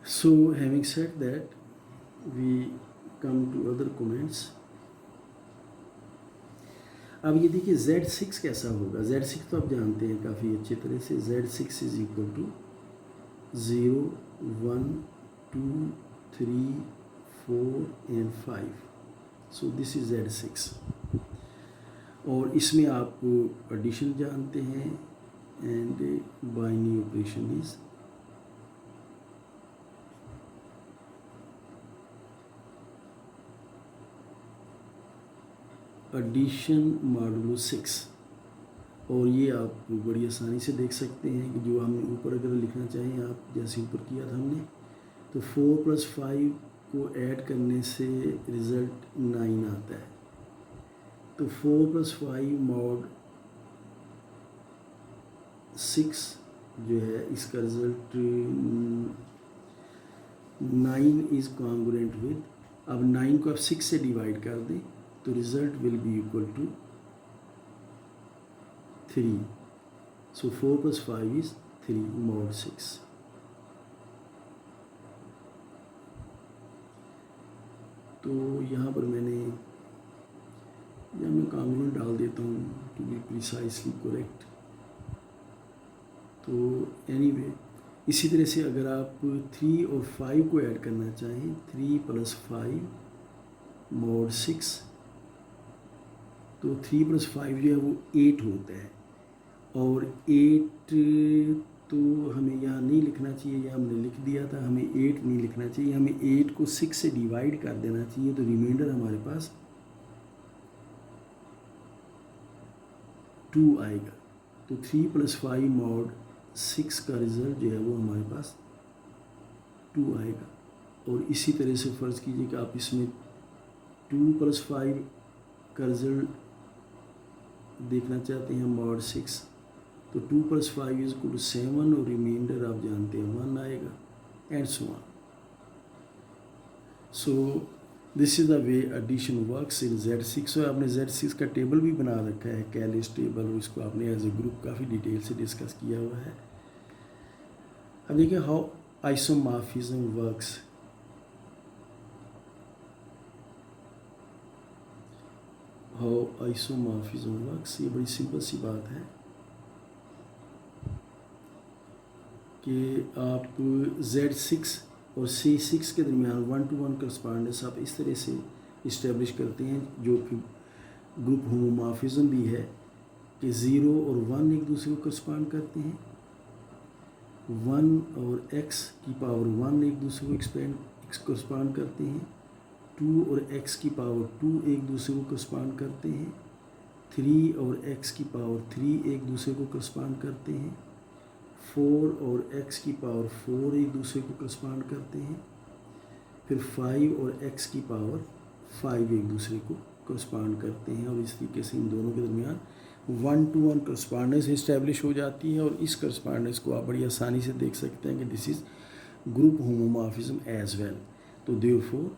So having said that, we come to other comments. अब ये देखिए Z6 कैसा होगा। Z6 तो आप जानते हैं काफ़ी अच्छे तरह से। Z6 is equal to 0, 1, 2, 3, 4 and 5। So this is Z6। और इसमें आप एडिशन जानते हैं and binary operation is addition modulo 6। और ये आप बड़ी आसानी से देख सकते हैं कि जो हमने ऊपर अगर लिखना चाहें आप, जैसे ऊपर किया था हमने, तो 4 + 5 को ऐड करने से रिज़ल्ट 9 आता है। तो 4 + 5 mod 6 जो है इसका रिज़ल्ट 9 इज़ कॉन्ग्रुएंट विद। अब 9 को आप 6 से डिवाइड कर दें तो result will be equal to 3। So 4 + 5 is 3 mod 6। तो यहाँ पर मैं कॉन्ग्रुएंट डाल देता हूँ टू बी प्रिसाइसली करेक्ट। तो एनीवे इसी तरह से अगर आप 3 और 5 को ऐड करना चाहें, 3 + 5 mod 6, तो 3 + 5 जो है वो 8 होता है। और 8 तो हमें यहाँ नहीं लिखना चाहिए, यहाँ हमने लिख दिया था, हमें 8 नहीं लिखना चाहिए, हमें 8 को 6 से डिवाइड कर देना चाहिए। तो रिमाइंडर हमारे पास 2 आएगा। तो 3 + 5 mod 6 का रिज़ल्ट जो है वो हमारे पास 2 आएगा। और इसी तरह से फ़र्ज़ कीजिए कि आप इसमें 2 + 5 का रिज़ल्ट देखना चाहते हैं mod 6, तो 2 + 5 = 7 और रिमाइंडर आप जानते हैं 1 आएगा and so on. So this is the way addition works in Z6। और आपने Z6 का टेबल भी बना रखा है, कैलिस टेबल, और इसको आपने एज ए ग्रुप काफ़ी डिटेल से डिस्कस किया हुआ है। अब देखिए how isomorphism works. How isomorphism works, ये बड़ी सिंपल सी बात है कि आप Z6 और C6 के दरमियान 1-to-1 करस्पॉन्डेंस आप इस तरह से इस्टेब्लिश करते हैं, जो कि ग्रुप होमोमॉर्फिज्म भी है, कि 0 और 1 एक दूसरे को करस्पॉन्ड करते हैं, 1 और x की पावर 1 एक दूसरे को करस्पॉन्ड करते हैं, 2 और x की पावर 2 एक दूसरे को करस्पॉन्ड करते हैं, 3 और x की पावर 3 एक दूसरे को करस्पॉन्ड करते हैं, 4 और x की पावर 4 एक दूसरे को करस्पॉन्ड करते हैं, फिर 5 और x की पावर 5 एक दूसरे को करस्पॉन्ड करते हैं। और इस तरीके से इन दोनों के दरमियान 1-to-1 करस्पॉन्डेंस इस्टेब्लिश हो जाती है। और इस करस्पॉन्डेंस को आप बड़ी आसानी से देख सकते हैं कि this is group homomorphism as well. तो देयरफॉर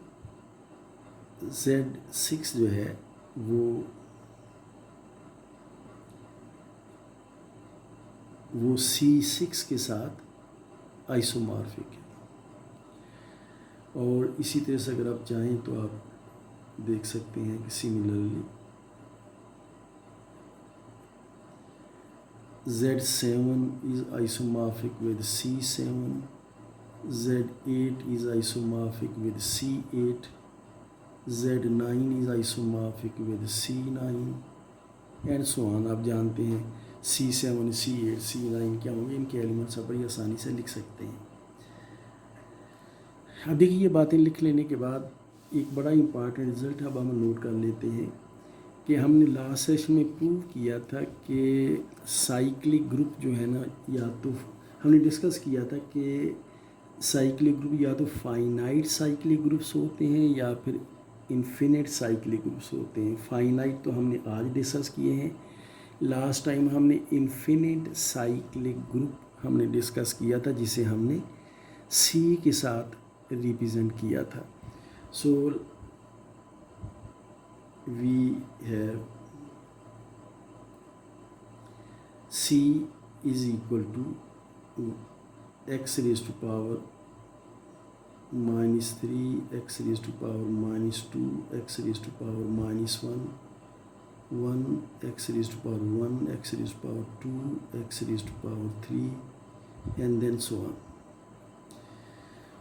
Z6 जो है वो C6 के साथ आइसोमॉर्फिक है। और इसी तरह से अगर आप चाहें तो आप देख सकते हैं कि similarly Z7 is isomorphic with C7, Z8 is isomorphic with C8, Z9 is isomorphic with C9 and so on. आप जानते हैं C7, C8, C9 क्या होंगे, इनके एलिमेंट्स आप बड़ी आसानी से लिख सकते हैं। अब देखिए ये बातें लिख लेने के बाद एक बड़ा इम्पॉर्टेंट रिज़ल्ट अब हम नोट कर लेते हैं कि हमने लास्ट सेशन में प्रूव किया था कि साइक्लिक ग्रुप जो है ना, या तो हमने डिस्कस किया था कि साइक्लिक ग्रुप या तो फाइनाइट साइक्लिक ग्रुप्स होते हैं या फिर इन्फिनिट साइक्लिक ग्रुप्स होते हैं। फाइनाइट तो हमने आज डिस्कस किए हैं, लास्ट टाइम हमने इन्फिनिट साइक्लिक ग्रुप हमने डिस्कस किया था, जिसे हमने C के साथ रिप्रेजेंट किया था। So we have C is equal to x raised to power -3 x raised to power -2 x raised to power -1 1 x raised to power 1 x raised to power 2 x raised to power 3 and then so on.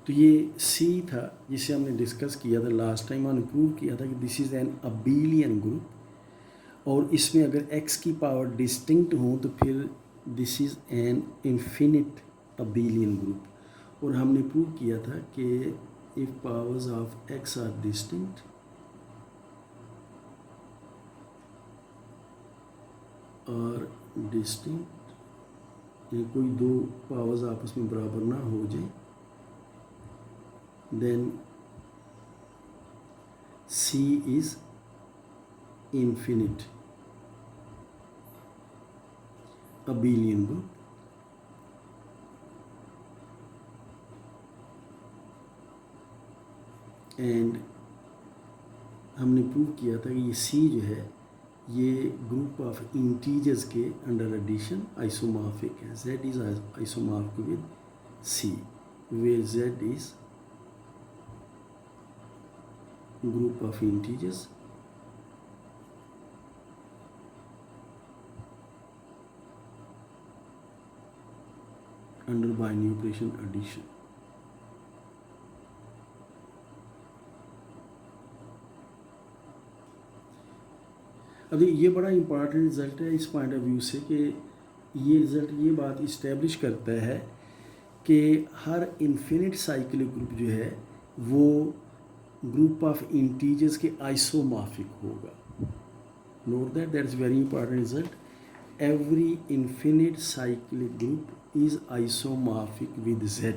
तो ये C था जिसे हमने discuss किया था last time, हमने prove किया था कि this is an abelian group, और इसमें अगर x की पावर डिस्टिंक्ट हो तो फिर this is an infinite abelian group. और हमने प्रूव किया था कि if powers of x are distinct ये कोई दो पावर्स आपस में बराबर ना हो जाए, then C is infinite abelian group. And हमने प्रूव किया था कि ये C जो है ये ग्रुप ऑफ इंटीजर्स के अंडर एडिशन आइसोमॉर्फिक है। Z is isomorphic with C, where Z is group of integers under binary operation addition। अभी ये बड़ा इम्पॉर्टेंट रिज़ल्ट है इस पॉइंट ऑफ व्यू से कि ये रिज़ल्ट ये बात इस्टेब्लिश करता है कि हर इन्फिनिट साइक्लिक ग्रुप जो है वो ग्रुप ऑफ इंटीजर्स के आइसोमॉर्फिक होगा। Note that is very important result. Every infinite cyclic group is isomorphic with Z।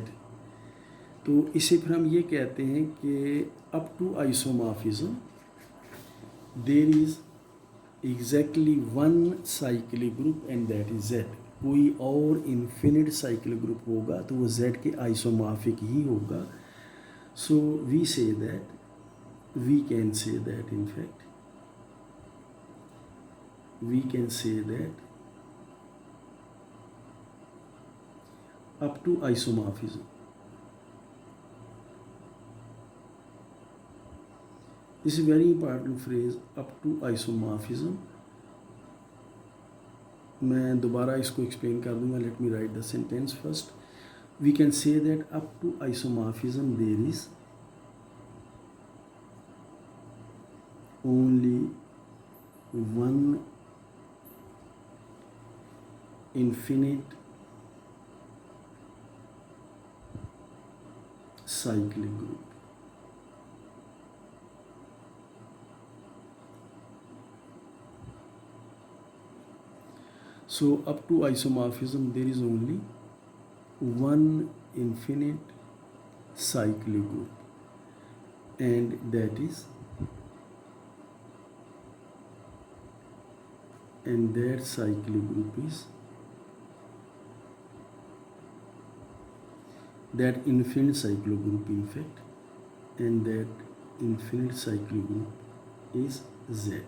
तो इसे फिर हम ये कहते हैं कि up to isomorphism there is exactly one cyclic group and that is Z। कोई और इन्फिनिट साइक्लिक ग्रुप होगा तो वो Z के आइसोमॉर्फिक ही होगा। So we can say that in fact we can say that up to isomorphism this is very important phrase, up to isomorphism. मैं दोबारा इसको एक्सप्लेन कर दूंगा। Let me write the sentence first. We can say that up to isomorphism there is only one infinite cyclic group। So up to isomorphism there is only one infinite cyclic group and that cyclic group is that infinite cyclic group in fact, and that infinite cyclic group is Z।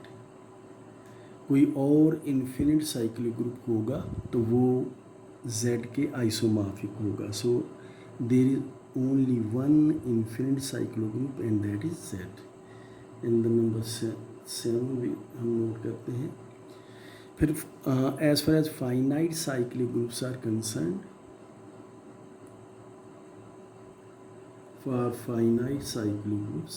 कोई और infinite cyclic group होगा तो वो Z के isomorphic होगा। So there is only one infinite cyclic group and that is Z। In the number 7 भी हम note करते हैं। फिर as far as finite cyclic groups are concerned, for finite cyclic groups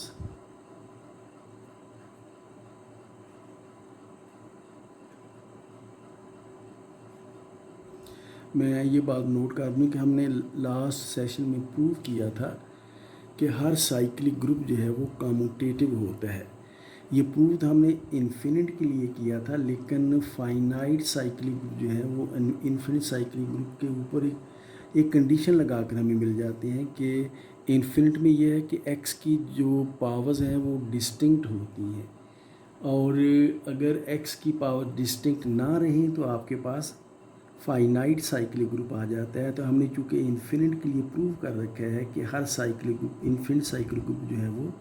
मैं ये बात नोट कर दूँ कि हमने लास्ट सेशन में प्रूव किया था कि हर साइक्लिक ग्रुप जो है वो कम्यूटेटिव होता है। ये प्रूव था हमने इन्फिनिट के लिए किया था, लेकिन फाइनाइट साइक्लिक ग्रुप जो है वो इन्फिनिट साइक्लिक ग्रुप के ऊपर एक कंडीशन लगा कर हमें मिल जाते हैं कि इन्फिनिट में ये है कि x की जो पावर्स हैं वो डिस्टिंक्ट होती हैं, और अगर x की पावर डिस्टिंक्ट ना रहें तो आपके पास फाइनाइट साइक्लिक ग्रुप आ जाता है। तो हमने चूँकि इन्फिनिट के लिए प्रूव कर रखा है कि हर cyclic group infinite cyclic group जो है वो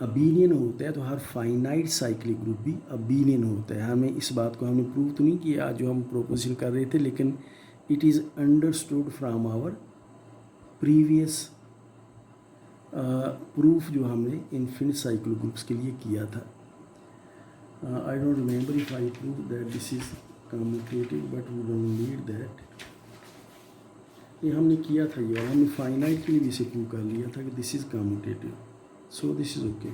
अबेलियन होता है, तो हर फाइनाइट साइक्लिक ग्रुप भी अबेलियन होता है। हमें इस बात को हमने प्रूव तो नहीं किया जो हम प्रोपोजिशन कर रहे थे, लेकिन it is understood from our previous proof जो हमने इन्फिनिट साइक्लो ग्रुप्स के लिए किया था. I don't remember if I prove that this is commutative, but we don't need that. ये हमने किया था, ये हमने फाइनाइट के लिए भी इसे प्रूव कर लिया था कि this is commutative, so this is okay.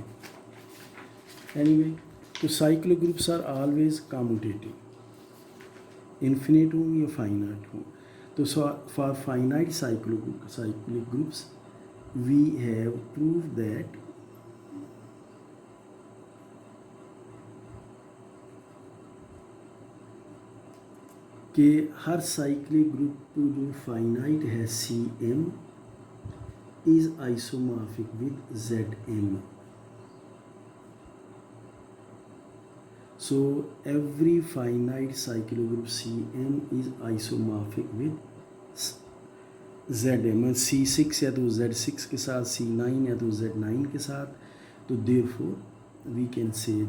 Anyway, तो cyclic groups are always commutative, infinite हो या फाइनाइट हो. तो for finite cyclic groups we have proved that कि हर साइक्लिक ग्रुप जो फाइनाइट है CM is isomorphic with ZM. So every finite cyclic group CM is isomorphic with ZM. C6 या तो Z6 के साथ, C9 या तो Z9 के साथ. तो therefore we can say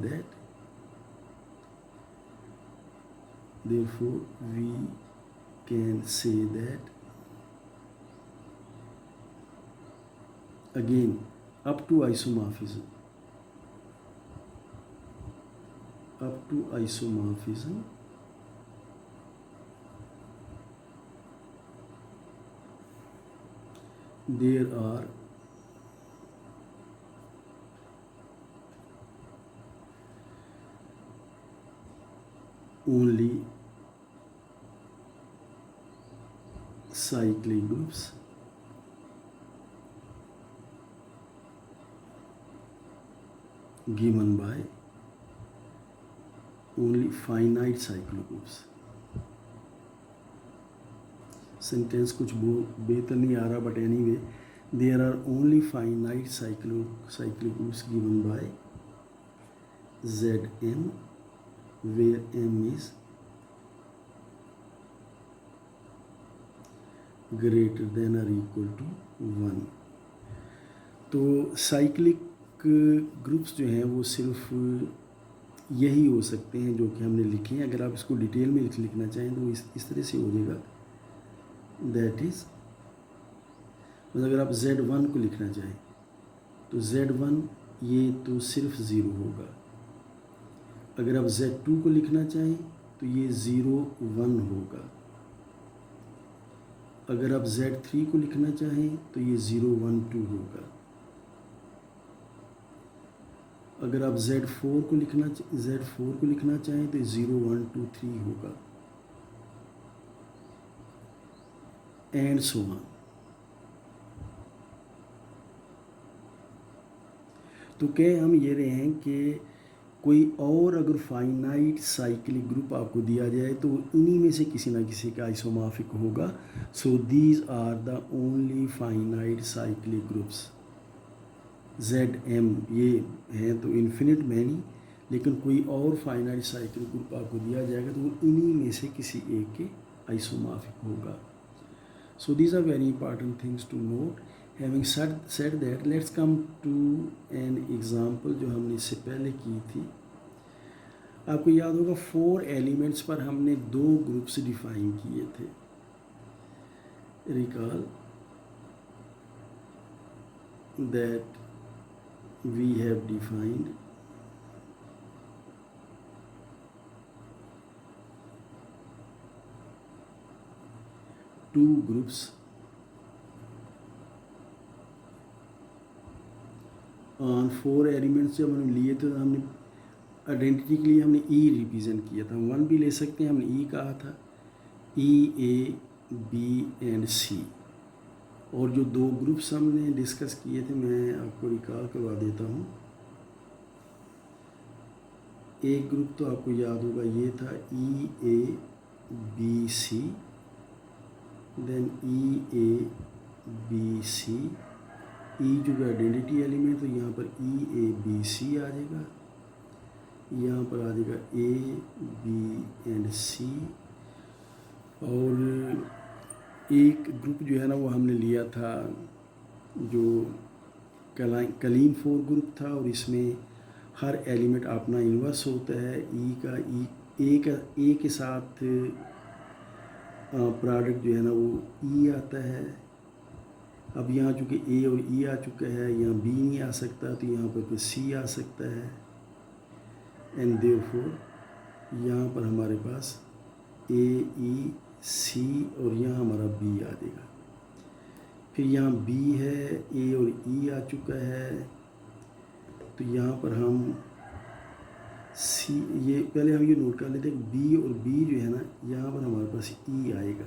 that, again up to isomorphism, there are only cyclic groups given by only finite cyclic groups. Sentence कुछ बेहतर नहीं आ रहा, but anyway, there are only finite cyclic groups given by ZM where M is greater than or equal to 1. तो cyclic groups जो हैं वो सिर्फ यही हो सकते हैं जो कि हमने लिखे हैं. अगर आप इसको डिटेल में लिखना चाहें तो इस तरह से हो जाएगा. दैट इज़, मतलब अगर आप Z1 को लिखना चाहें तो Z1 ये तो सिर्फ 0 होगा. अगर आप Z2 को लिखना चाहें तो ये 0 1 होगा. अगर आप Z3 को लिखना चाहें तो ये 0 1 2 होगा. अगर आप Z4 को लिखना चाहें तो 0 1 2 3 होगा, एंड सो ऑन. तो कह हम ये रहे हैं कि कोई और अगर फाइनाइट साइक्लिक ग्रुप आपको दिया जाए तो इन्हीं में से किसी ना किसी का आइसोमॉर्फिक होगा. So these are the only finite cyclic groups. ZM ये हैं तो इन्फिनिट मैनी, लेकिन कोई और फाइनाइट साइक्लिक ग्रुप आपको दिया जाएगा तो वो इन्हीं में से किसी एक के आइसोमॉर्फिक होगा. So these are very important things to note. Having said that, let's come to an example जो हमने इससे पहले की थी. आपको याद होगा 4 एलिमेंट्स पर हमने 2 ग्रुप्स डिफाइन किए थे. Recall that we have defined two groups on 4 elements. जब हमने लिए तो हमने आइडेंटिटी के लिए हमने E रिप्रेजेंट किया था. 1 भी ले सकते हैं, हमने E कहा था. E, A, B and C. और जो 2 ग्रुप्स हमने डिस्कस किए थे मैं आपको रिकॉल करवा देता हूँ. एक ग्रुप तो आपको याद होगा ये था E, A, B, C. Then E, A, B, C. E जो है आइडेंटिटी एलिमेंट, तो यहाँ पर E, A, B, C आ जाएगा. यहाँ पर आ जाएगा A, B एंड C. और एक ग्रुप जो है ना वो हमने लिया था जो कलीन 4 ग्रुप था, और इसमें हर एलिमेंट अपना इन्वर्स होता है. E का A के साथ प्रोडक्ट जो है ना वो E आता है. अब यहाँ चूँकि ए और ई आ चुका है, यहाँ बी नहीं आ सकता, तो यहाँ पर सी आ सकता है। एंड देयरफॉर यहाँ पर हमारे पास ए ई सी और यहाँ हमारा बी आ जाएगा। फिर यहाँ बी है, ए और ई आ चुका है, तो यहाँ पर हम सी, ये पहले हम ये नोट कर लेते हैं, बी और बी जो है ना, यहाँ पर हमारे पास ई आएगा।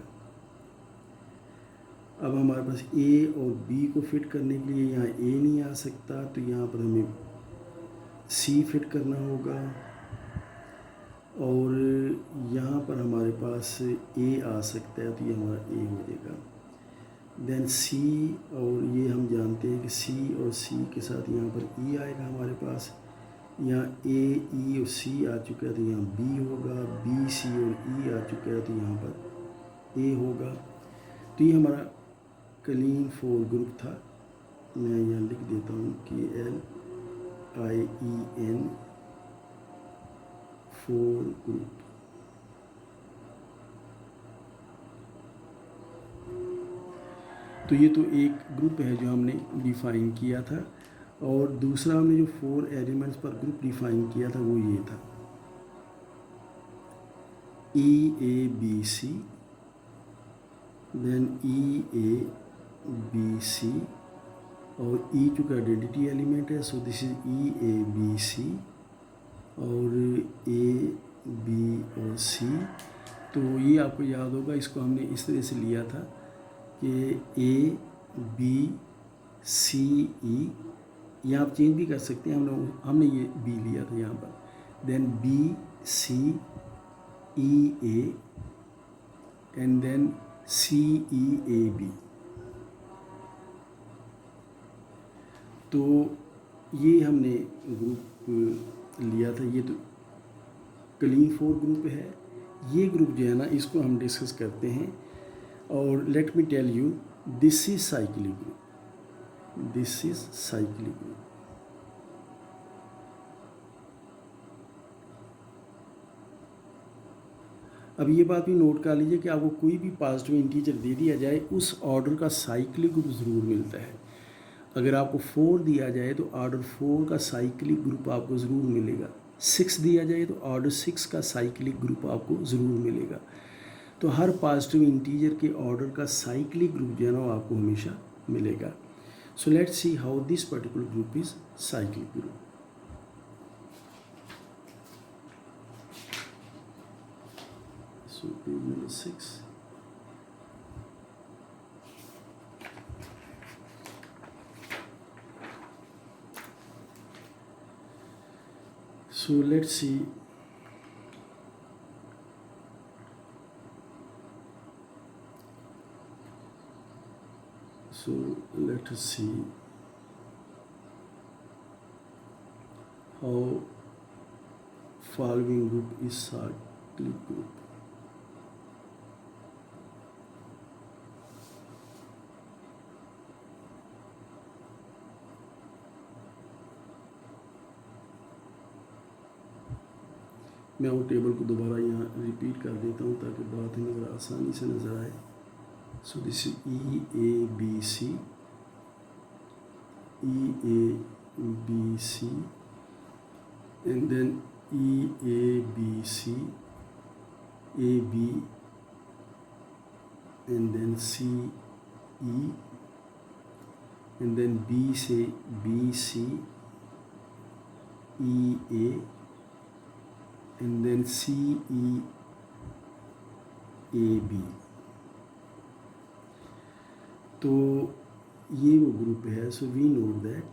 अब हमारे पास ए और बी को फिट करने के लिए यहाँ ए नहीं आ सकता, तो यहाँ पर हमें सी फिट करना होगा, और यहाँ पर हमारे पास ए आ सकता है, तो ये हमारा ए हो जाएगा। देन सी, और ये हम जानते हैं कि सी और सी के साथ यहाँ पर ई आएगा हमारे पास। यहाँ ए ई और सी आ चुका है, तो यहाँ बी होगा, बी सी और ई आ चुका है, तो यहाँ पर ए होगा। तो ये हमारा क्लीन फोर ग्रुप था। मैं यहाँ लिख देता हूँ KLIEN फोर ग्रुप। तो ये तो एक ग्रुप है जो हमने डिफ़ाइन किया था, और दूसरा हमने जो 4 एलिमेंट्स पर ग्रुप डिफ़ाइन किया था वो ये था EABC, देन EABC, और E चूँकि आइडेंटिटी एलिमेंट है, सो दिस इज EABC, और A B और C। तो ये आपको याद होगा, इसको हमने इस तरह से लिया था कि A B C E, यहाँ आप चेंज भी कर सकते हैं, हमने ये B लिया था यहाँ पर, then B C E A and then C E A B। तो ये हमने ग्रुप लिया था, ये तो क्लीन फोर ग्रुप है। ये ग्रुप जो है ना, इसको हम डिस्कस करते हैं, और let me tell you, this is cyclic group, this is cyclic group. अब ये बात भी नोट कर लीजिए कि आपको कोई भी पॉजिटिव इंटीजर दे दिया जाए, उस ऑर्डर का साइक्लिक ग्रुप ज़रूर मिलता है। अगर आपको 4 दिया जाए तो ऑर्डर 4 का साइक्लिक ग्रुप आपको ज़रूर मिलेगा। 6 दिया जाए तो ऑर्डर 6 का साइक्लिक ग्रुप आपको ज़रूर मिलेगा। तो हर पॉजिटिव इंटीजर के ऑर्डर का साइक्लिक ग्रुप जो है ना, वो आपको हमेशा मिलेगा। So let's see how this particular group is cyclic group. So page number 6. So let's see. So let us see how following group is cyclic group. मैं वो टेबल को दोबारा यहाँ रिपीट कर देता हूँ ताकि बात हमें ज़रा आसानी से नज़र आए। सो this is EABC, EABC, and then EABC, AB, and then CE, and then B से BC, EA, and then CEAB। तो ये वो ग्रुप है। सो वी नोट दैट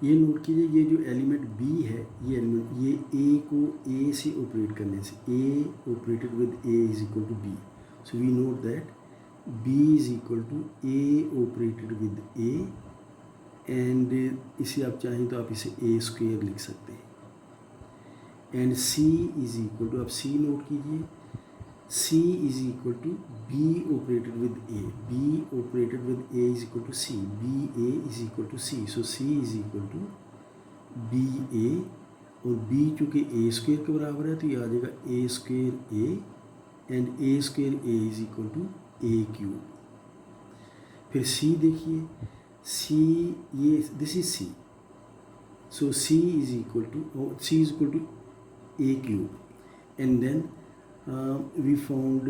ये नोट कीजिए, ये जो एलिमेंट B है, ये एलिमेंट, ये A को A से ऑपरेट करने से, A operated with A is equal to B। So we note that B is equal to A operated with A, and इसे आप चाहें तो आप इसे A स्क्वायर लिख सकते हैं। And C is equal to, आप C नोट कीजिए, C is equal to B operated with A, B operated with A is equal to C, BA is equal to C। So C is equal to BA, और B चूँकि A square के बराबर है तो ये आ जाएगा A square A and A square A is equal to A cube. फिर सी देखिए, सी ये this is C, so C is equal to a cube and then we found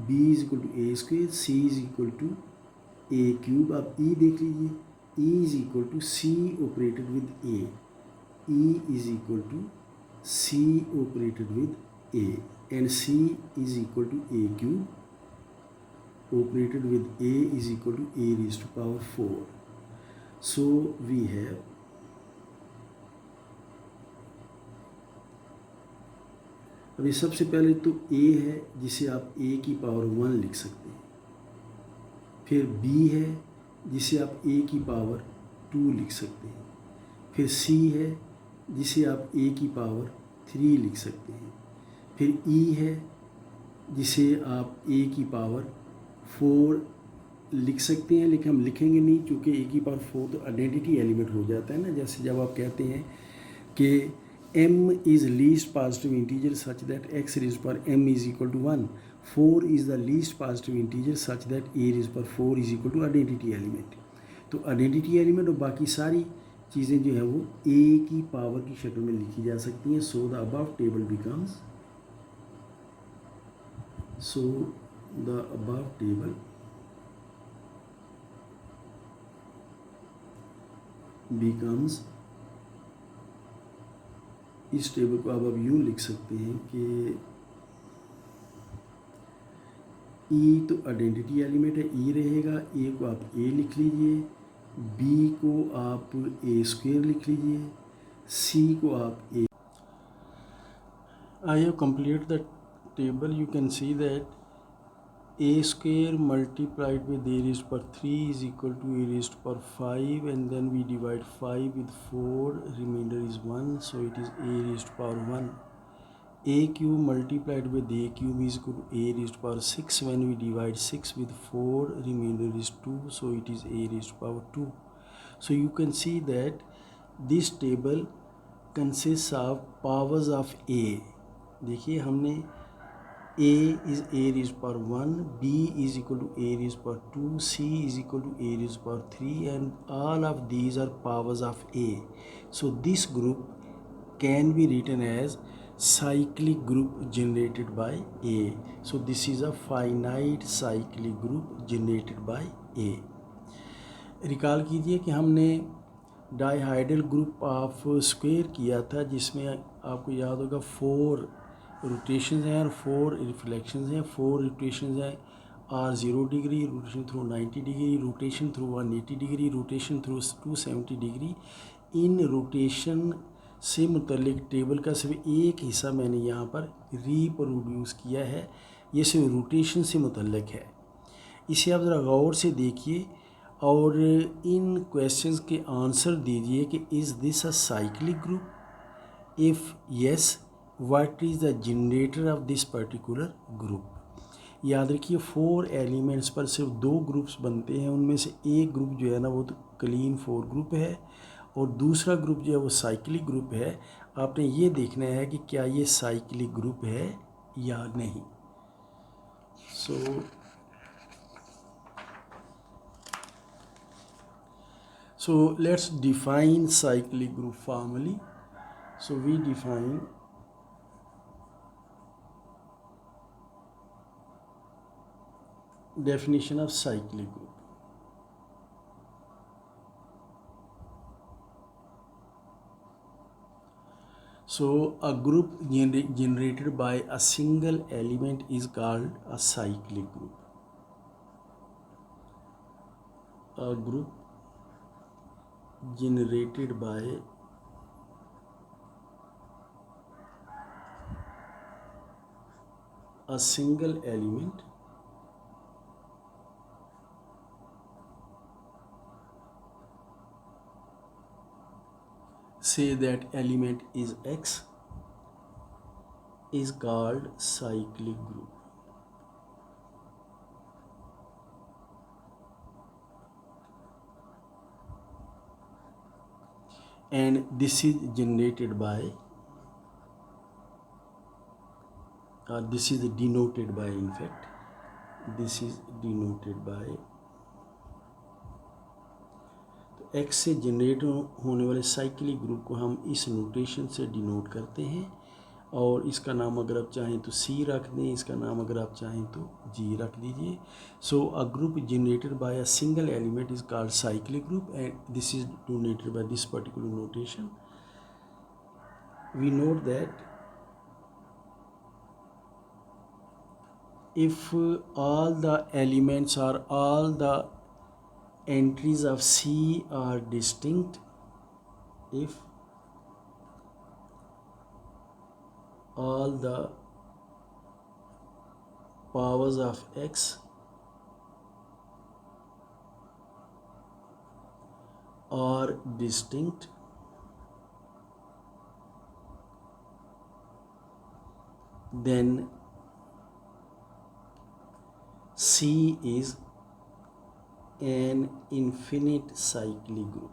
b is equal to a square, c is equal to a cube। अब e देख लीजिए, e is equal to c operated with a, e is equal to c operated with a and c is equal to a cube operated with a is equal to a raised to power 4। so we have अभी सबसे पहले तो a है जिसे आप a की power 1 लिख सकते हैं, फिर b है जिसे आप a की पावर 2 लिख सकते हैं, फिर c है जिसे आप a की पावर 3 लिख सकते हैं, फिर e है जिसे आप a की पावर 4 लिख सकते हैं, लेकिन हम लिखेंगे नहीं क्योंकि a की पावर 4 तो आइडेंटिटी एलिमेंट हो जाता है ना। जैसे जब आप कहते हैं कि m is least positive integer such that x raised to power m is equal to 1, 4 is the least positive integer such that a raised to power 4 is equal to identity element। तो identity element और बाकी सारी चीज़ें जो है वो a की power की शक्ल में लिखी जा सकती हैं। So the above table becomes, so the above table becomes, इस टेबल को अब यूँ लिख सकते हैं कि e तो आइडेंटिटी एलिमेंट है, e रहेगा, a को आप a लिख लीजिए, b को आप a स्क्वेयर लिख लीजिए, c को आप a। I have completed the table. You can see that a square multiplied with a raised to power 3 is equal to a raised to power 5, and then we divide 5 with 4, remainder is 1, so it is a raised to power 1। a cube multiplied with a cube is equal to a raised to power 6, when we divide 6 with 4, remainder is 2, so it is a raised to power 2। so you can see that this table consists of powers of a। देखिए हमने a is a raised to power 1, b is equal to a raised to power 2, c is equal to a raised to power 3, and all of these are powers of a। so this group can be written as cyclic group generated by a। so this is a finite cyclic group generated by a। Recall कीजिए कि हमने dihedral group of square किया था जिसमें आपको याद होगा 4 rotations हैं और 4 रिफ्लेक्शंस हैं। 4 रोटेशंस हैं are 0 degree, rotation through 90 degree, rotation through 180 degree, rotation through 270 degree. इन रोटेशन से मुतल्लिक टेबल का सिर्फ एक हिस्सा मैंने यहाँ पर रीप्रोड्यूस किया है, ये सिर्फ रोटेशन से मुतल्लिक है। इसे आप ज़रा गौर से देखिए और इन क्वेश्चंस के आंसर दीजिए कि is this a cyclic group, if yes what is the generator off this particular group. याद रखिए 4 एलिमेंट्स पर सिर्फ 2 ग्रुप्स बनते हैं, उनमें से एक ग्रुप जो है ना वो तो क्लीन 4 ग्रुप है और दूसरा ग्रुप जो है वो साइक्लिक ग्रुप है। आपने ये देखना है कि क्या ये साइक्लिक ग्रुप है या नहीं। So let's define cyclic group formally. So we define definition of cyclic group. So a group generated by a single element is called a cyclic group। A group generated by a single element say that element is X is called cyclic group। And this is generated by this is denoted by, in fact this is denoted by, तो x से generate होने वाले cyclic group को हम इस notation से denote करते हैं, और इसका नाम अगर आप चाहें तो C रख दें, इसका नाम अगर आप चाहें तो G रख दीजिए. So a group generated by a single element is called cyclic group, and this is denoted by this particular notation. We note that if all the elements or all the entries of C are distinct, if all the powers of X are distinct, then C is an infinite cyclic group,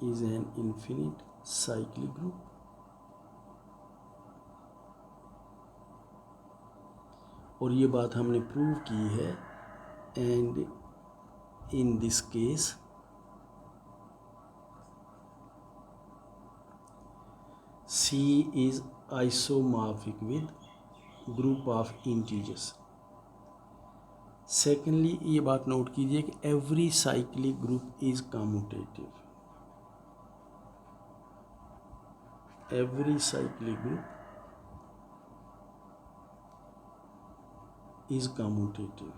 is an infinite cyclic group. और ये बात हमने prove की है, and in this case C is isomorphic with group of integers. Secondly ये बात note कीजिए कि every cyclic group is commutative. Every cyclic group is commutative.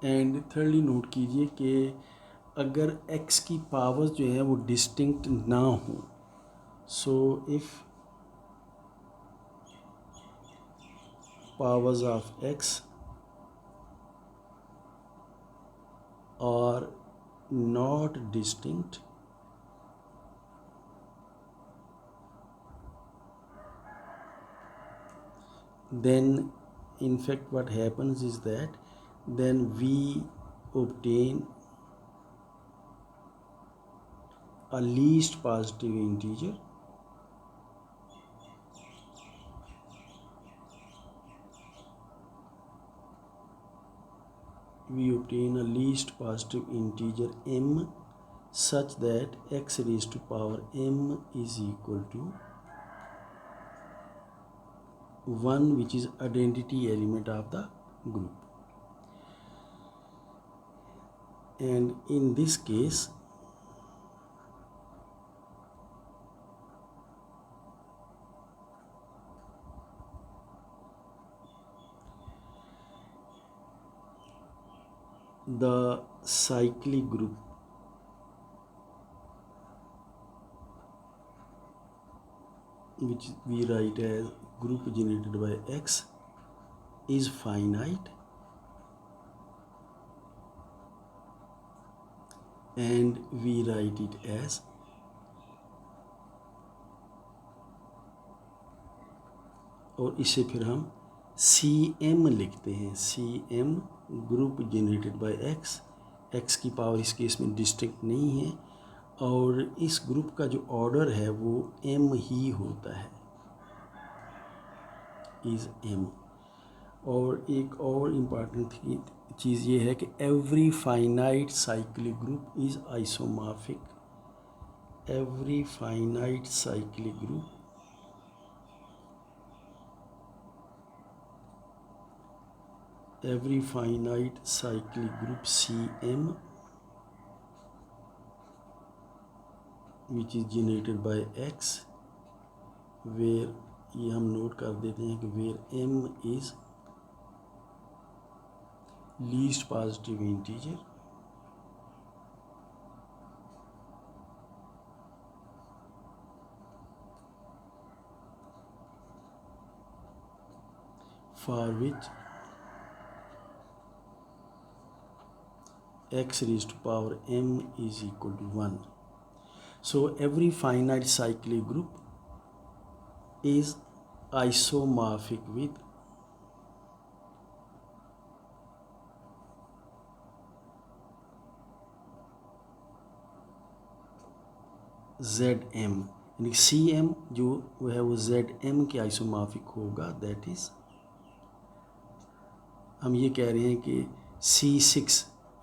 And thirdly note कीजिए कि अगर x की पावर्स जो है वो डिस्टिंक्ट ना हो, so if powers of x are not distinct, then in fact what happens is that then we obtain a least positive integer, we obtain a least positive integer m such that x raised to power m is equal to 1, which is identity element of the group. And in this case the cyclic group which we write as group generated by X is finite, and we write it as और इसे फिर हम CM लिखते हैं. CM group generated by X. X की power इस case में distinct नहीं है, और इस ग्रुप का जो ऑर्डर है वो M ही होता है, इज M. और एक और इम्पॉर्टेंट चीज़ ये है कि every finite cyclic group is isomorphic. Every finite cyclic group every finite cyclic group CM which is generated by X, where ये हम नोट कर देते हैं कि where M is least positive integer, for which x raised to power m is equal to 1. So every finite cyclic group is isomorphic with Z M, यानी C M जो वो है वो जेड एम के आइसोमॉर्फिक होगा। That is हम ये कह रहे हैं कि C6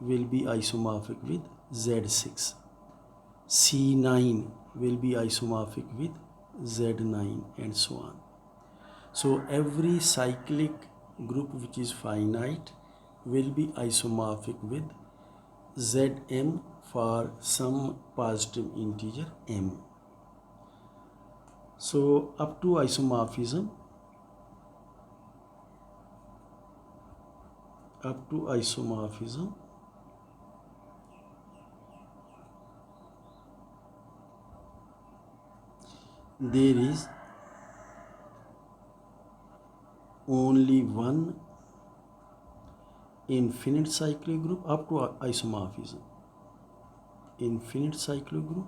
will be isomorphic with Z6, C9 will be isomorphic with Z9 and so on. So every cyclic group which is finite will be isomorphic with Zm for some positive integer m. So up to isomorphism, there is only one infinite cyclic group up to isomorphism. Infinite cyclic group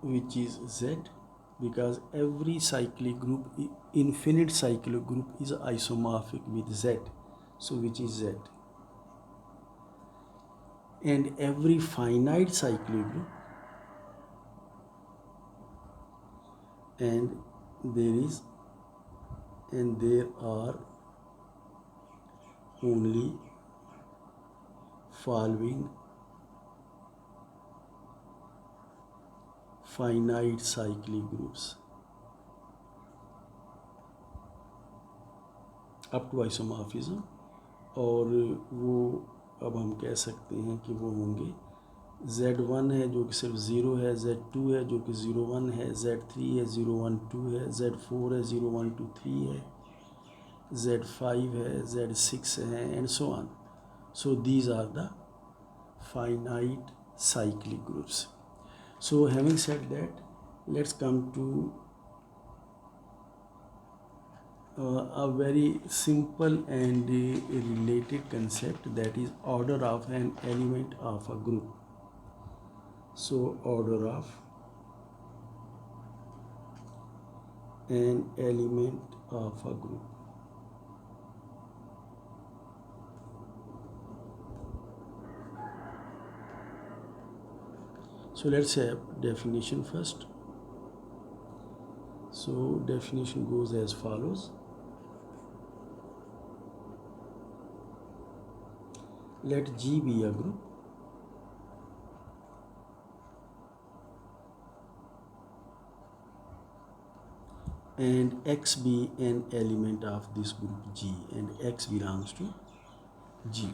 which is Z, because every cyclic group, infinite cyclic group is isomorphic with Z, so which is Z. And every finite cyclic group, and there are only following finite cyclic groups up to isomorphism, और वो अब हम कह सकते हैं कि वो होंगे Z1 है जो कि सिर्फ 0 है, Z2 है जो कि 0 1 है, Z3 है 0 1 2 है, Z4 है 0 1 2 3 है, Z5 है, Z6 है, and so on. So these are the finite cyclic groups. So having said that, let's come to a very simple and related concept, that is order of an element of a group. So order of an element of a group. So let's have definition first. So definition goes as follows. Let G be a group and X be an element of this group G, and X belongs to G.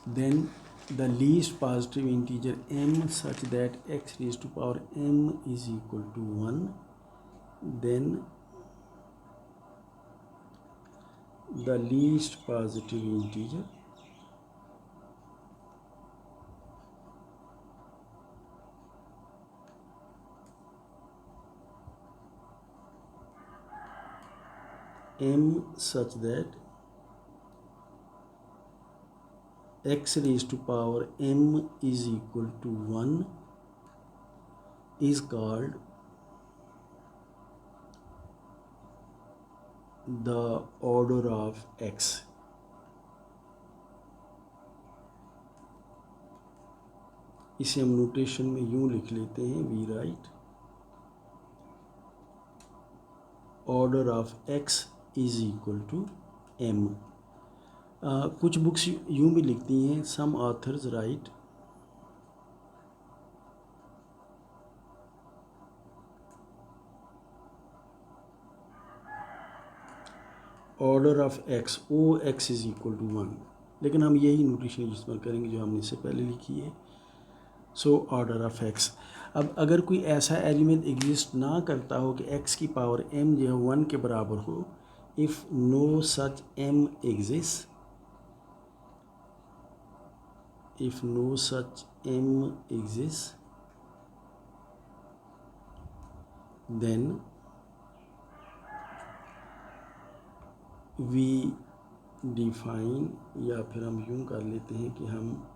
Then the least positive integer m such that x raised to power m is equal to 1, then the least positive integer m such that x raised to power m is equal to 1 is called the order of x. इसे हम notation में यूं लिख लेते हैं, we write order of x is equal to m. कुछ books यूं भी लिखती हैं, some authors write order of x, O x is equal to 1, लेकिन हम यही नोटेशन इस्तेमाल करेंगे जो हमने इससे पहले लिखी है. So order of x. अब अगर कोई ऐसा एलिमेंट एग्जिस्ट ना करता हो कि x की पावर m जो है 1 के बराबर हो, if no such m exist, if no such m exists, then we define, या फिर हम यूँ कर लेते हैं कि हम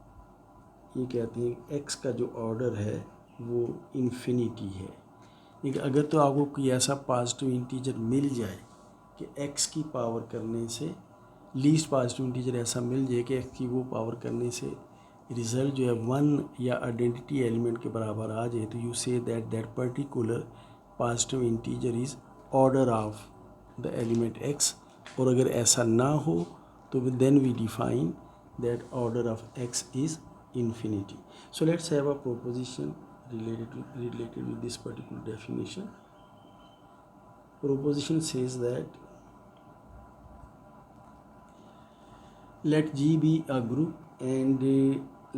ये कहते हैं एक्स का जो ऑर्डर है वो इन्फिनिटी है। लेकिन अगर तो आपको कोई ऐसा पॉजिटिव इंटीजर मिल जाए कि एक्स की पावर करने से, लीस्ट पॉजिटिव इंटीजर ऐसा मिल जाए कि एक्स की वो पावर करने से रिजल्ट जो है 1 या आइडेंटिटी एलिमेंट के बराबर आ जाए, तो you say that that particular positive integer is order of the element X. और अगर ऐसा ना हो तो then we define that order of X is infinity. So let's have a proposition related with this particular definition. Proposition says that let G be a group and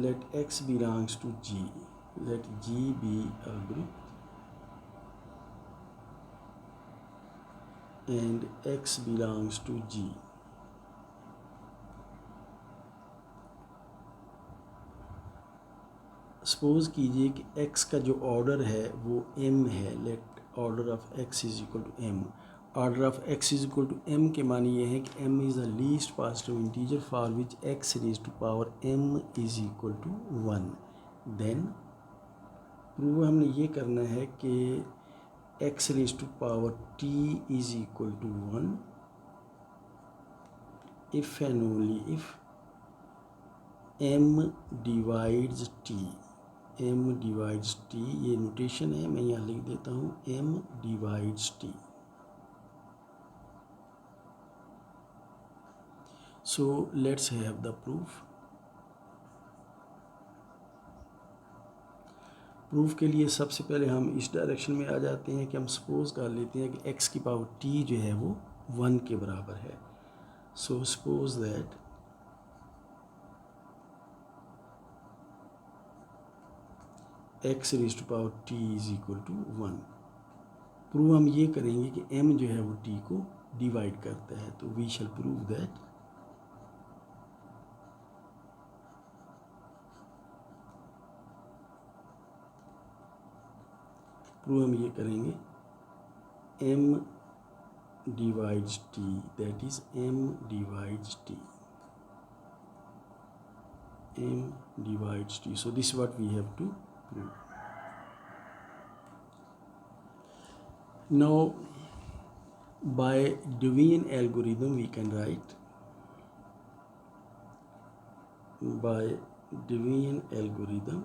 let X belongs to G. Let G be a group and X belongs to G. Suppose कीजिए कि x का जो order है वो m है। Let order of x is equal to m। Order of x is equal to m के मानी ये है कि m is the least positive integer for which x raise to power m is equal to 1। Then prove हमने ये करना है कि x raise to power t is equal to 1 if and only if m divides t। m divides t, ये notation है, मैं यहाँ लिख देता हूँ m divides t। So let's have the proof. Proof के लिए सबसे पहले हम इस डायरेक्शन में आ जाते हैं कि हम सपोज कर लेते हैं कि x की पावर t जो है वो 1 के बराबर है। So suppose that x raise to power t is equal to 1। Prove हम ये करेंगे कि m जो है वो t को डिवाइड करता है, तो we shall prove that prove हम ये करेंगे m divides t, that is m divides t, m divides t. So this is what we have to prove. Now by Devian algorithm we can write, by Devian algorithm,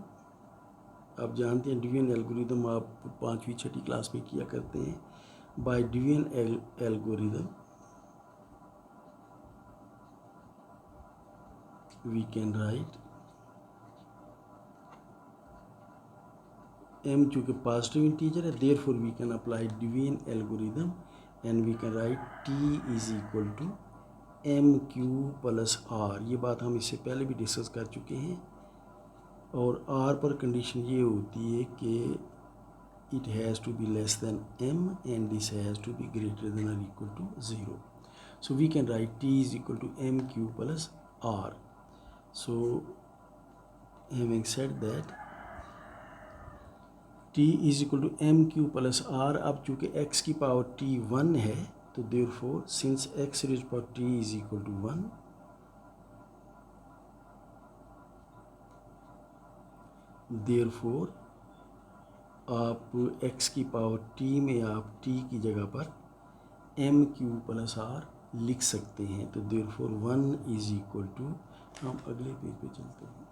आप जानते हैं division algorithm आप 5वीं 6ठी class में किया करते हैं। By division algorithm we can write m चूँकि पॉजिटिव इंटीजर है, therefore we can apply division algorithm and we can write t is equal to M Q plus R. ये बात हम इससे पहले भी डिस्कस कर चुके हैं। और r पर कंडीशन ये होती है कि it has to be less than m and this has to be greater than और equal to 0। So we can write t is equal to M Q plus r. So having said that t is equal to m q plus r, अब चूँकि x की power t 1 है तो therefore since x raised to power t is equal to 1, therefore आप x की power t में आप t की जगह पर m q प्लस r लिख सकते हैं। तो therefore 1 is equal to, हम अगले पेज पे चलते हैं।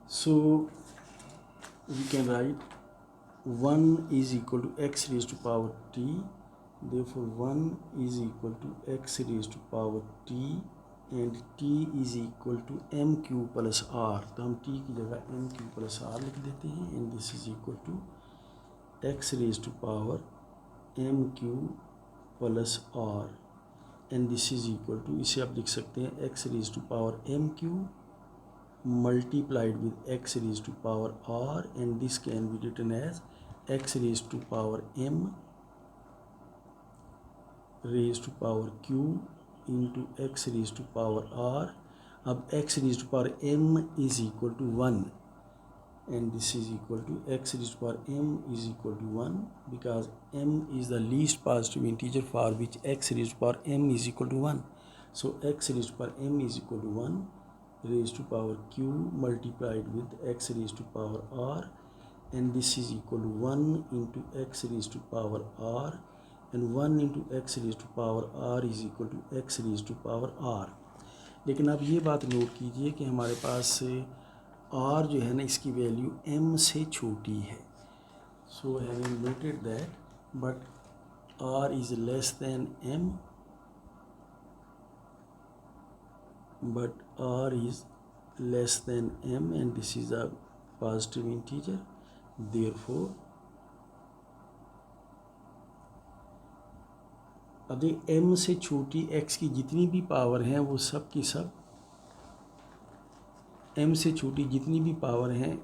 So we can write 1 is equal to x raised to power t, therefore 1 is equal to x raised to power t and t is equal to m q plus r। तो हम t की जगह m q plus r लिख देते हैं and this is equal to x raised to power m q plus r and this is equal to, इसे आप लिख सकते हैं x raised to power m q multiplied with x raised to power r and this can be written as x raised to power m raised to power q into X raise to power R. अब x raise to power m is equal to 1 and this is equal to x raised to power m is equal to 1 because m is the least positive integer for which x raised to power m is equal to 1. So x raised to power m is equal to 1 raised to power q multiplied with x raised to power r, and this is equal to 1 into x raised to power r, and 1 into x raised to power r is equal to x raised to power r. लेकिन आप ये बात note कीजिए कि हमारे पास r जो है ना इसकी वैल्यू m से छोटी है. So having noted that but r is less than m, but r is less than m and this is a positive integer. Therefore अब देखिए m से छोटी x की जितनी भी पावर हैं वो सब की सब m से छोटी जितनी भी पावर हैं,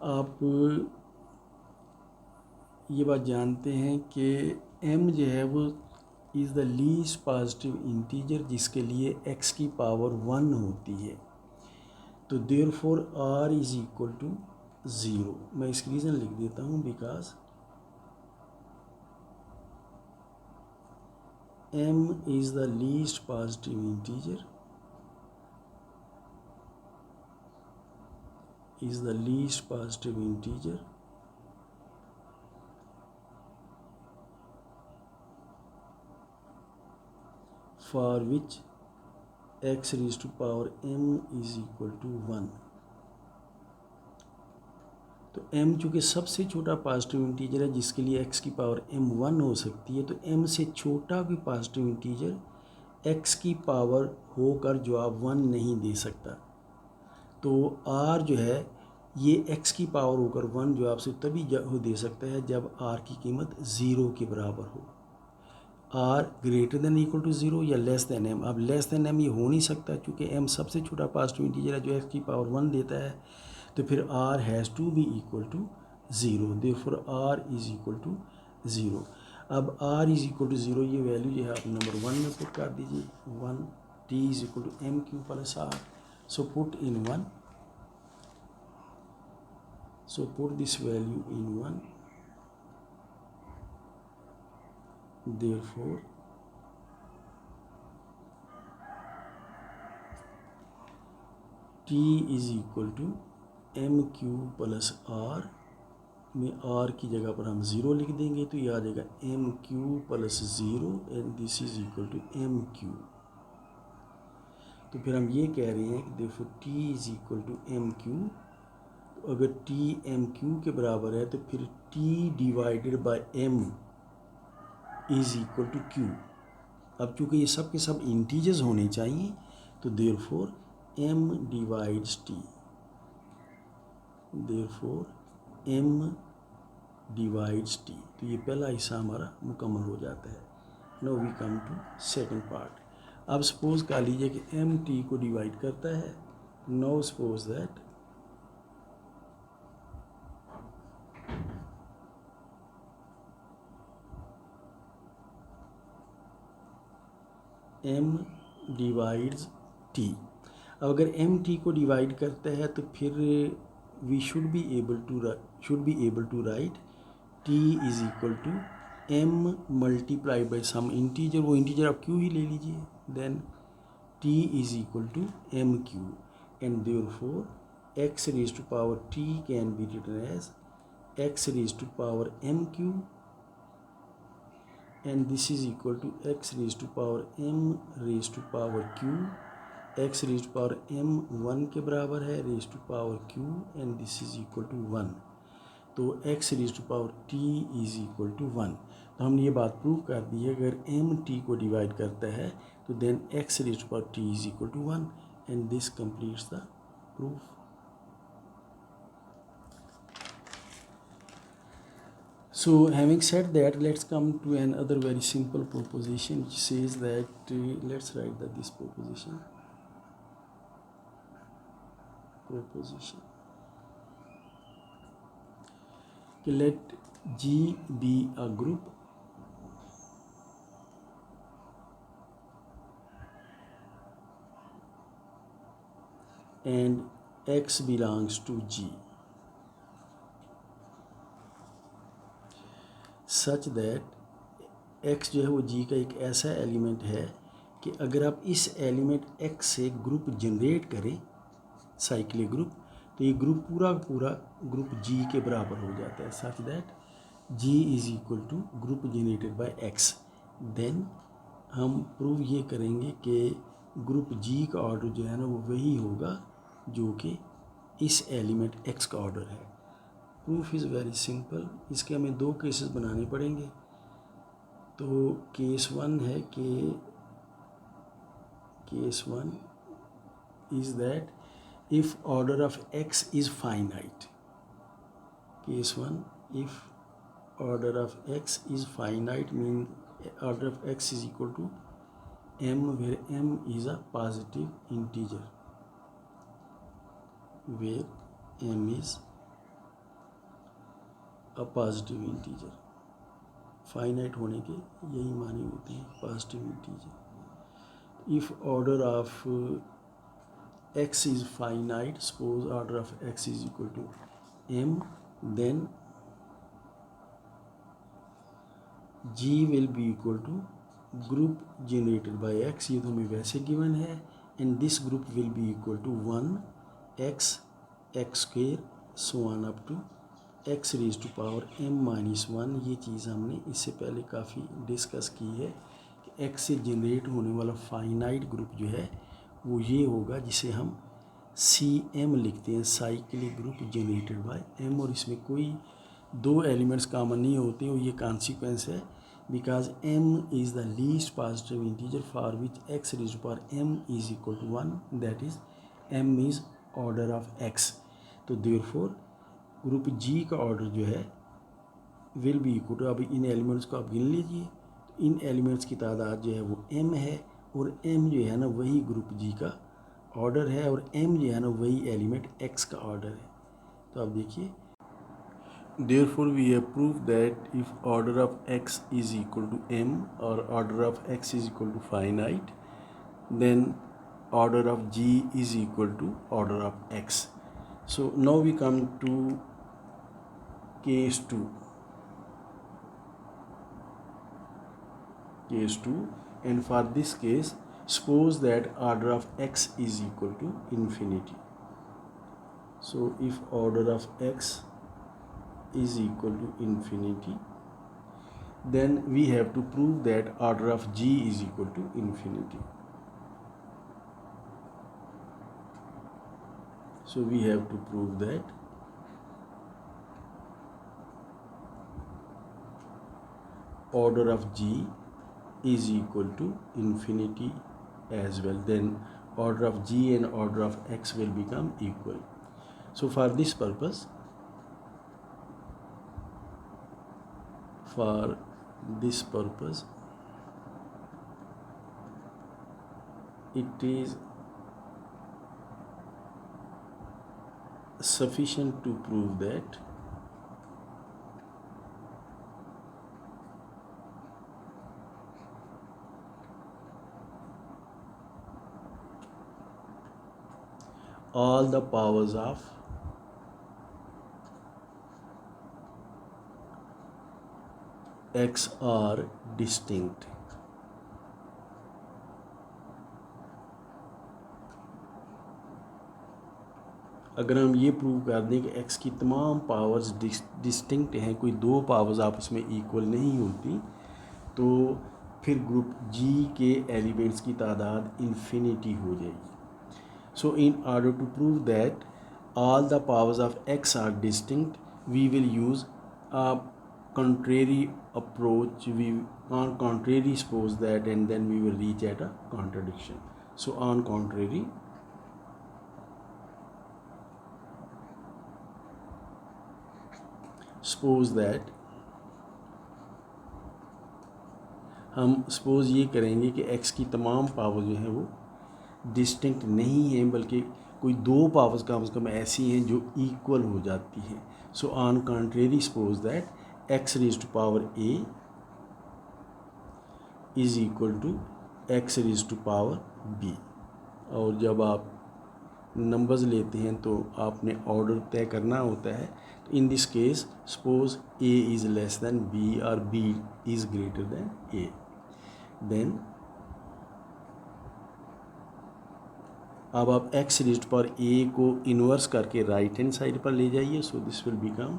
आप ये बात जानते हैं कि m जो है वो is the least positive integer जिसके लिए x की पावर 1 होती है. तो therefore r is equal to 0. मैं इसकी रीज़न लिख देता हूँ because m is the least positive integer for which x raised to power m is equal to 1. तो m चूँकि सबसे छोटा पॉजिटिव इंटीजर है जिसके लिए x की पावर m 1 हो सकती है, तो m से छोटा भी पॉजिटिव इंटीजर x की पावर होकर जवाब 1 नहीं दे सकता. तो r जो है ये x की पावर होकर 1 जवाब से तभी दे सकता है जब r की कीमत 0 के बराबर हो. r greater than equal to 0 या लेस देन m. अब लेस देन m ये हो नहीं सकता क्योंकि m सबसे छोटा पॉजिटिव इंटीजर है जो x की पावर 1 देता है, तो फिर r has to be equal to 0. Therefore r is equal to 0. अब r इज इक्वल टू 0 ये वैल्यू जो है आप नंबर 1 में पुट कर दीजिए. 1 t is equal to m Q plus r. So put in 1. So put this value in 1. Therefore t is equal to m q plus r. में r की जगह पर हम 0 लिख देंगे तो ये आ जाएगा m q plus 0 and this is equal to m q. तो फिर हम ये कह रहे हैं कि देखो t is equal to m q. अगर t m q के बराबर है तो फिर t divided by m is equal to q. अब चूँकि ये सब के सब इंटीजर्स होने चाहिए तो therefore m divides t. Therefore m divides t. तो ये पहला हिस्सा हमारा मुकम्मल हो जाता है. Now we come to second part. अब सपोज कर लीजिए कि m t को डिवाइड करता है. Now suppose that m divides t. अब अगर m t को डिवाइड करता है तो फिर we should be able to write t is equal to m multiply by some integer. वो इंटीजर आप q ही ले लीजिए. Then t is equal to m q and therefore x raise to power t can be written as x raise to power m q and this is equal to x raised to power m raised to power q. x raised to power m 1 के बराबर है raised to power q and this is equal to 1. तो x raised to power t is equal to 1. तो हमने ये बात prove कर दी है. अगर m t को डिवाइड करता है तो then x raised to power t is equal to 1 and this completes the proof. So having said that, let's come to another very simple proposition which says that let's write this proposition. Let G be a group and x belongs to G such that x जो है वो G का एक ऐसा element है कि अगर आप इस एलिमेंट x से ग्रुप जनरेट करें साइक्लिक ग्रुप, तो ये ग्रुप पूरा का पूरा ग्रुप G के बराबर हो जाता है such that G is equal to group generated by x। देन हम प्रूव ये करेंगे कि ग्रुप G का ऑर्डर जो है ना वो वही होगा जो कि इस एलिमेंट x का ऑर्डर है। Proof is very simple. इसके हमें दो केसेस बनाने पड़ेंगे। तो केस वन है कि case one is that if order of x is finite. Case 1, if order of x is finite, mean order of x is equal to m, where m is a positive integer, where m is a positive integer. finite होने के यही माने होते हैं positive integer. if order of x is finite, suppose order of x is equal to m, then G will be equal to group generated by x, ये तो हमें वैसे गिवन है, and this group will be equal to 1 x x square so on up to x raised to power m minus 1। ये चीज़ हमने इससे पहले काफ़ी डिस्कस की है कि x से जनरेट होने वाला फाइनाइट ग्रुप जो है वो ये होगा जिसे हम CM लिखते हैं, cyclic group generated bye M, और इसमें कोई दो एलिमेंट्स कॉमन नहीं होते और ये कॉन्सिक्वेंस है because M is the least positive integer for which x raised to power m is equal to 1, that is m is order of x। तो देयरफॉर ग्रुप G का ऑर्डर जो है will be equal to, अब इन elements को आप गिन लीजिए, इन elements की तादाद जो है वो m है और m जो है ना वही ग्रुप G का ऑर्डर है और m जो है ना वही एलिमेंट x का ऑर्डर है। तो आप देखिए, therefore we have proved that if order of x is equal to m or order of x is equal to finite, then order of G is equal to order of x. So now we come to case 2. Case 2, and for this case suppose that order of x is equal to infinity. So if order of x is equal to infinity, then we have to prove that order of G is equal to infinity. So we have to prove that order of G is equal to infinity as well. Then order of G and order of x will become equal. So for this purpose, it is sufficient to prove that all the powers of x are distinct. अगर हम ये prove कर दें कि x की तमाम powers distinct हैं, कोई दो पावर्स आपस में इक्वल नहीं होती, तो फिर ग्रुप G के एलिमेंट्स की तादाद इन्फिनिटी हो जाएगी। So in order to prove that all the powers of x are distinct, we will use a contrary approach. We on contrary suppose that, and then we will reach at a contradiction. So on contrary, suppose that हम suppose ये करेंगे कि x की तमाम power जो है वो distinct नहीं है, बल्कि कोई दो पावर्स कम से कम ऐसी हैं जो इक्वल हो जाती हैं। So on contrary suppose that x raise to power a is equal to x raise to power b, और जब आप नंबर्स लेते हैं तो आपने ऑर्डर तय करना होता है। तो in this case suppose a is less than b और b is greater than a, then अब आप एक्स रेज़्ड पावर ए को इन्वर्स करके राइट हैंड साइड पर ले जाइए। सो दिस विल बिकम,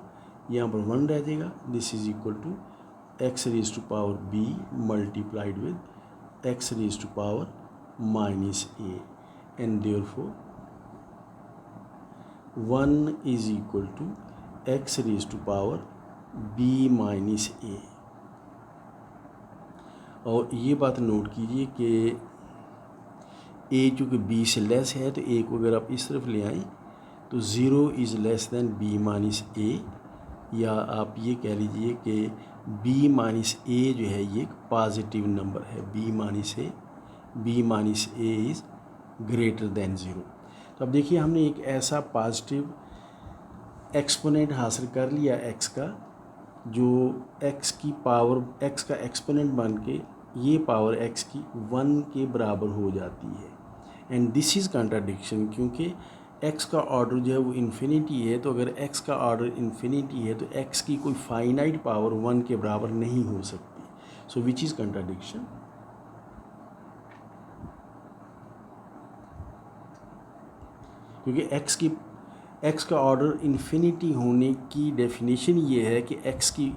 यहाँ पर 1 रह जाएगा, this is equal to x raised power b multiplied with x raised power minus a, and therefore 1 is equal to x raised power b minus a. और ये बात नोट कीजिए कि ए चूँकि बी से लेस है तो ए को अगर आप इस तरफ ले आएँ तो 0 is less than b minus a, या आप ये कह लीजिए कि बी माइनस ए जो है ये एक पॉजिटिव नंबर है, B minus A is greater than 0। तो अब देखिए हमने एक ऐसा पॉजिटिव एक्सपोनेंट हासिल कर लिया एक्स का, जो एक्स की पावर एक्स का एक्सपोनेंट बन के ये पावर एक्स की 1 के बराबर हो जाती है। एंड दिस इज़ कंट्राडिक्शन, क्योंकि एक्स का ऑर्डर जो है वो इन्फिनिटी है, तो अगर एक्स का ऑर्डर इन्फिनिटी है तो एक्स की कोई फाइनाइट पावर 1 के बराबर नहीं हो सकती। सो विच इज़ कंट्राडिक्शन? क्योंकि एक्स का ऑर्डर इन्फिनिटी होने की डेफिनेशन ये है कि एक्स की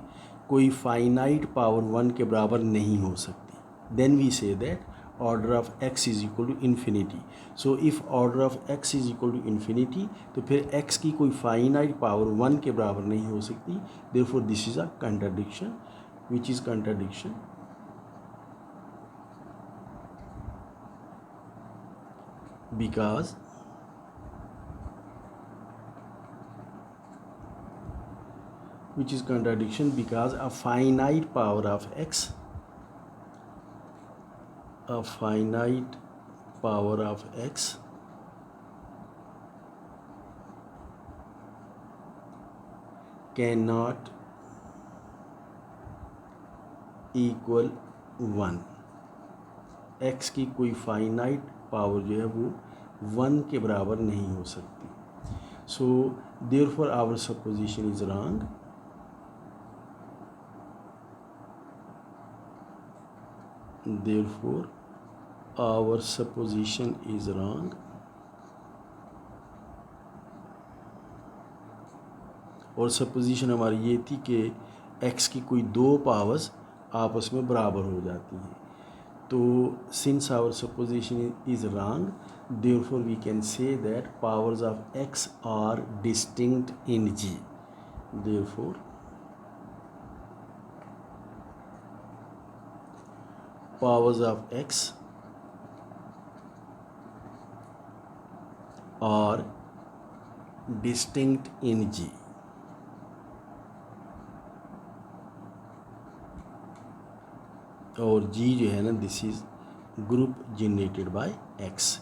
कोई फाइनाइट पावर 1 के बराबर नहीं हो सकती। Then we say that order of X is equal to infinity. So if order of X is equal to infinity, तो फिर एक्स की कोई फाइनाइट पावर 1 के बराबर नहीं हो सकती। Therefore this is a contradiction. Which is contradiction? because which is contradiction because a finite power of x, a finite power of x cannot equal 1। x की कोई फाइनाइट पावर जो है वो 1 के बराबर नहीं हो सकती। So therefore our supposition is wrong. Therefore our supposition is wrong। और सपोजिशन हमारी ये थी कि x की कोई 2 पावर्स आपस में बराबर हो जाती हैं। तो since our supposition is wrong, therefore we can say that powers of x are distinct in G। therefore powers of x are distinct in G। और G जो है ना, this is group generated by x।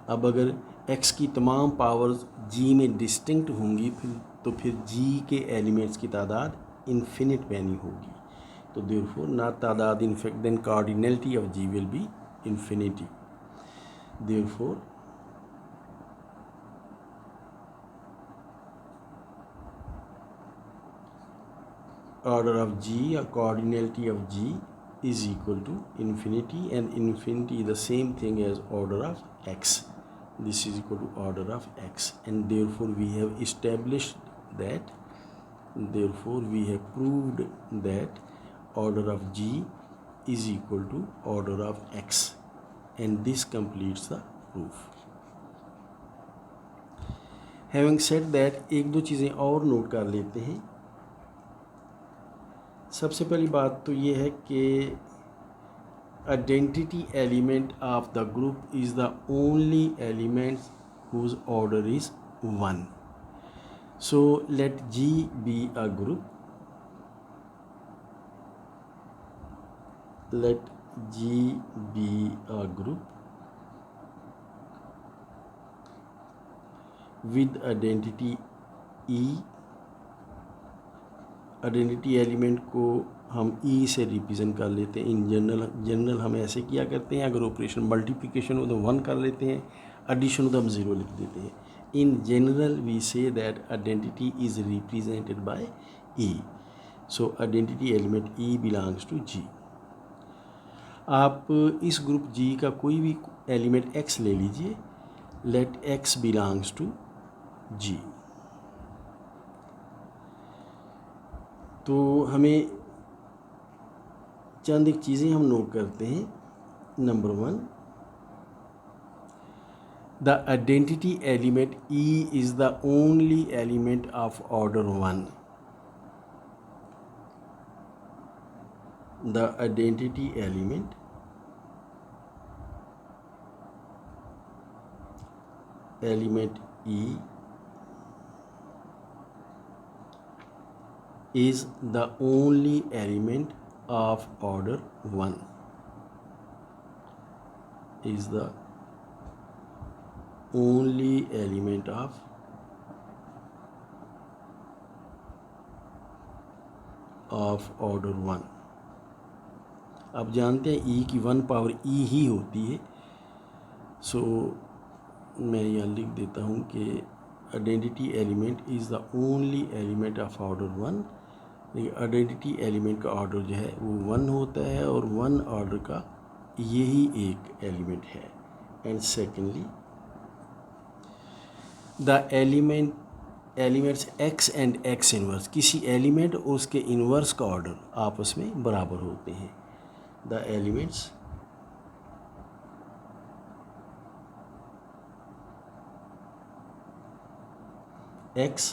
अब अगर x की तमाम powers G में distinct होंगी फिर G के एलिमेंट्स की तादाद इन्फिनिट मैनी होगी। तो देयरफॉर ना तादाद in fact then cardinality of G will be infinity. Therefore order of G or cardinality of G is equal to infinity, and infinity is the same thing as order of x। This is equal to order of x, and therefore we have established that, therefore we have proved that order of G is equal to order of x, and this completes the proof। Having said that, एक दो चीज़ें और note कर लेते हैं। सबसे पहली बात तो ये है कि identity element of the group is the only element whose order is 1। So let G be a group, let G be a group with identity E। Identity element को हम E से रिप्रेजेंट कर लेते हैं। इन जनरल हम ऐसे किया करते हैं, अगर ऑपरेशन मल्टीप्लिकेशन हो तो 1 कर लेते हैं, एडिशन होता है हम ज़ीरो लिख देते हैं। In general we say that identity is represented by e, so identity element e belongs to G. आप इस ग्रुप जी का कोई भी एलिमेंट एक्स ले लीजिए, लेट एक्स बिलोंग्स टू जी। तो हमें चंद एक चीज़ें हम नोट करते हैं। Number 1, the identity element E is the only element of order 1। The identity element E is the only element of order 1. Is the only element of order 1. आप जानते हैं ई की 1 पावर ई ही होती है। सो मैं यहाँ लिख देता हूँ कि identity element is the only element of order 1। लेकिन आइडेंटिटी एलिमेंट का ऑर्डर जो है वो 1 होता है और 1 ऑर्डर का यही एक एलिमेंट है। And secondly the elements x and x inverse, किसी एलिमेंट और उसके इनवर्स का ऑर्डर आपस में बराबर होते हैं। The elements x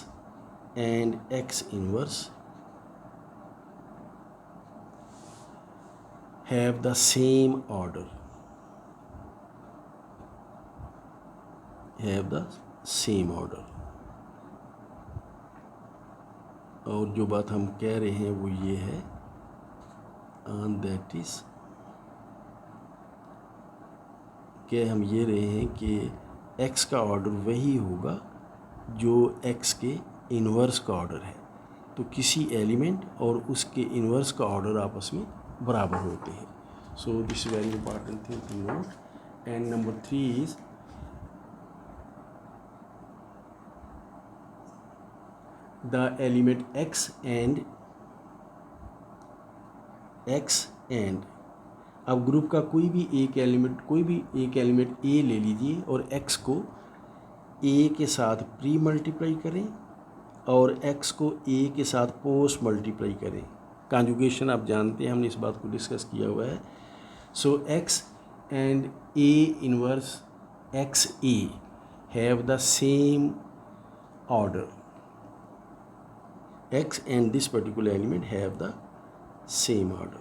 and x inverse have the same order, और जो बात हम कह रहे हैं वो ये है, दैट इज कि हम ये रहे हैं कि x का ऑर्डर वही होगा जो x के इन्वर्स का ऑर्डर है। तो किसी एलिमेंट और उसके इन्वर्स का ऑर्डर आपस में बराबर होते हैं। So this is very important thing to note. And number 3 is the element x and अब ग्रुप का कोई भी एक एलिमेंट a ले लीजिए और x को a के साथ प्री मल्टीप्लाई करें और x को a के साथ पोस्ट मल्टीप्लाई करें। कॉन्जुगेशन आप जानते हैं, हमने इस बात को डिस्कस किया हुआ है। सो x and a inverse x a have the same order. x and this particular element have the same order.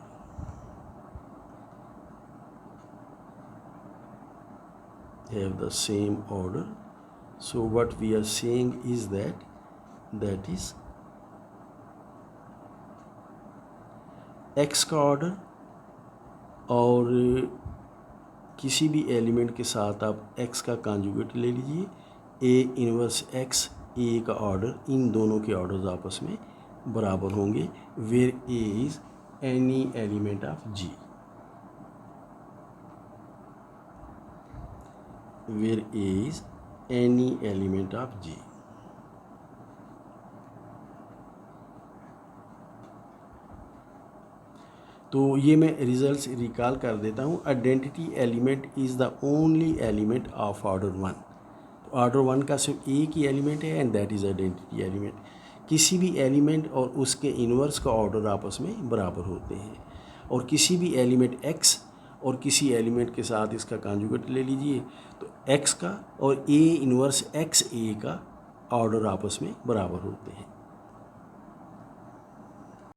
So what we are saying is that is x का ऑर्डर और किसी भी एलिमेंट के साथ आप x का conjugate ले लीजिए, a इनवर्स x a का ऑर्डर, इन दोनों के ऑर्डर्स आपस में बराबर होंगे। Where a is any element of g, where a is any element of g। तो ये मैं रिजल्ट्स रिकॉल कर देता हूँ। Identity element is the only element of order 1। तो ऑर्डर 1 का सिर्फ एक ही एलिमेंट है and that is identity element. किसी भी एलिमेंट और उसके इन्वर्स का ऑर्डर आपस में बराबर होते हैं। और किसी भी एलिमेंट x और किसी एलिमेंट के साथ इसका कॉन्जुगेट ले लीजिए तो x का और a इन्वर्स x a का ऑर्डर आपस में बराबर होते हैं।